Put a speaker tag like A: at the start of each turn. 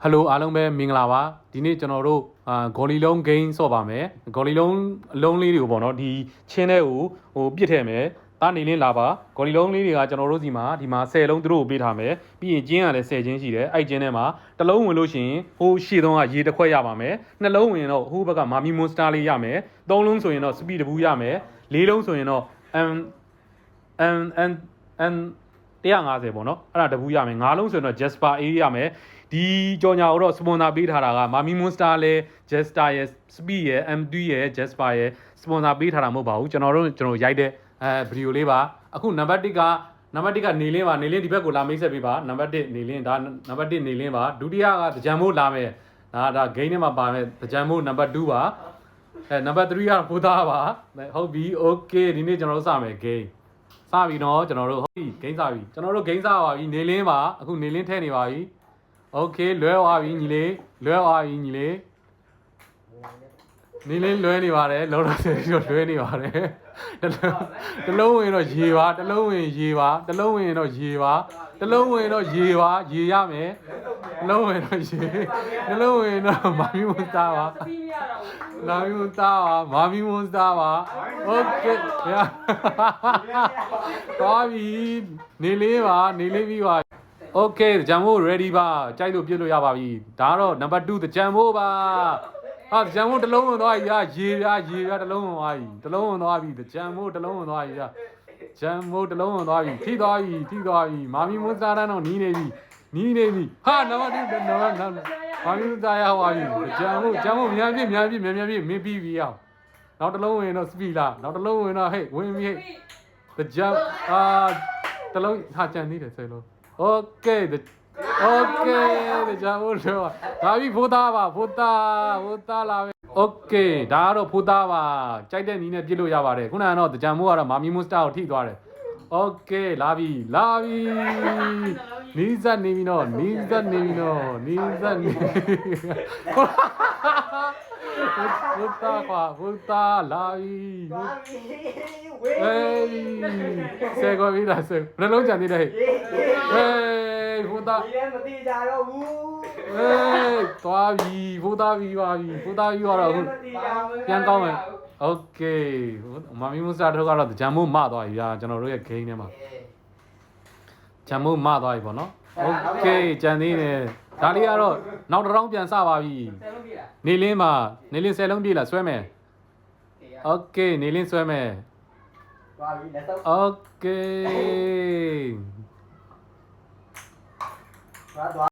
A: Hello အားလုံးပဲမင်္ဂလာပါဒီနေ့ကျွန်တော်တို့ဂေါ်လီလုံး gain ဆော့ပါမယ်ဂေါ်လီလုံးအလုံးလေးတွေကိုပေါ့နော်ဒီချင်းတဲ့ကိုပြစ်ထည့်မယ်တားနေလင်းလာပါဂေါ်လီလုံးလေးတွေကကျွန်တော်တို့ဒီမှာ10လုံးသူတို့ကိုပေးထားမယ်ပြီးရင်ကျင်းကလည်း10ချင်းရှိတယ်အဲ့ကျင်းထဲမှာတစ်လုံးဝင်လို့ရှိရင်ဟိုရှေ့သုံးကရေတစ်ခွက်ရပါမယ်နှစ်လုံးဝင်တော့ဟိုဘက်ကမာမီမွန်စတာလေးရမယ်သုံးလုံးဆိုရင်တော့စပီတဘူးရမယ်လေးလုံးဆိုရင်တော့ 150ပေါ့နော်အဲ့ဒါတဘူးရမယ်၅လုံးဆိုရင်တော့ Jasper A ရမယ်ဒီကြော်ညာကိုတော့စပွန်ဆာပေးထားတာကမာမီမွန်စတာလဲ Jester ရဲ့ Speed ရဲ့ M2 ရဲ့ Jasper ရဲ့စပွန်ဆာပေးထားတာမဟုတ်ပါဘူးကျွန်တော်ရိုက်တဲ့ဗီဒီယိုလေးပါအခုနံပါတ်1ကနေလင်းပါနေလင်းဒီဘက်ကိုလာမိတ်ဆက်ပေးပါနံပါတ်1နေလင်းဒါနံပါတ်1နေလင်းပါဒုတိယကတကြံမို့လာမယ်ဒါ gain ထဲမှာပါမယ်တကြံမို့နံပါတ်2ပါနံပါတ်3ကဖိုးသားပါဟုတ်ပြီ okay ဒီနေ့ကျွန်တော်တို့စမယ် gain စပြီနော်ကျွန်တော်တို့ဟုတ်ပြီ gain စပြီကျွန်တော်တို့ gain စပါပြီနေလင်းပါအခုနေလင်းထဲနေပါပြီOkay လွဲသွားပြီညီလေးလွဲသွားပြီညီလေးနေလင်းလွဲနေပါတယ်လောလောဆယ်ပြီးတော့လွဲနေပါတယ်တလုံးဝင်တော့ရေပါတလုံးဝင်ရေပါတလုံးဝင်တော့ရေပါတလုံးဝင်တော့ရေပါရေရမယ်တလုံးဝင်တော့ရေတလုံးဝင်တော့မာမီမွန်စတာပါမာမီမွန်စတာပါမာမီမွန်စတာပါ Okay သွားပြီနေလေးပါနေလေးပြီးပါOkay တကြံမို့ ready ပါကြိုက်လို့ပြစ်လို့ရပါပြီဒါကတော့ number 2တကြံမို့ပါဟာတကြံမို့တစ်လုံးဝင်သွားပြီရေပြတစ်လုံးဝင်သွားပြီတကြံမို့တစ်လုံးဝင်သွားပြီကြံမို့တစ်လုံးဝင်သွားပြီထိသွားပြီမာမီမွန်စတာတော့နီးနေပြီဟာနံပါတ်2မာမီမွန်စတာရသွားပြီကြံမို့မြန်ပြစ်မင်းပြီးပြီအောင်နောက်တစ်လုံးဝင်တော့ speed လားနောက်တစ်လုံးဝင်တော့ဟဲ့ဝင်ပြီတကြံတစ်လုံးဟာကြံနေတယ်10လုံးOkay တကြံမို့လို့ဒါပြီဖိုးသားလာပဲ Okay ဒါကတော့ဖိုးသားပါကြိုက်တဲ့နီးနဲ့ပြစ်လို့ရပါတယ်ခုနကတော့တကြံမို့ကတော့မာမီမွန်စတာကိုထိသွားတယ် Okay လာပြီနီးစက်နေပြီနော်ဖိုးသားလာပြီဆယ်ကောပြီလားဆယ်ဘယ်လုံးကြံနေတယ်ဖိုးသား
B: မတိကြတော့ဘူး
A: သွားပြီဖိုးသားပြီးတော့အခုပြန်ကောင်းမယ် Okay မာမီမွန်စတာတို့ကတော့ဂျမ်မို့မသွားပြီဗျာကျွန်တော်တို့ရဲ့ game ထဲမှာဂျမ်မို့မသွားပြီပေါ့နော် Okay ကြံသေးတယ်ဒါလေးကတော့နောက်တစ်ရောင်းပြန်စပါပြီနေလင်း10လုံးပြည့်လားဆွဲမယ် Okay နေလင်းဆွဲမယ် Okay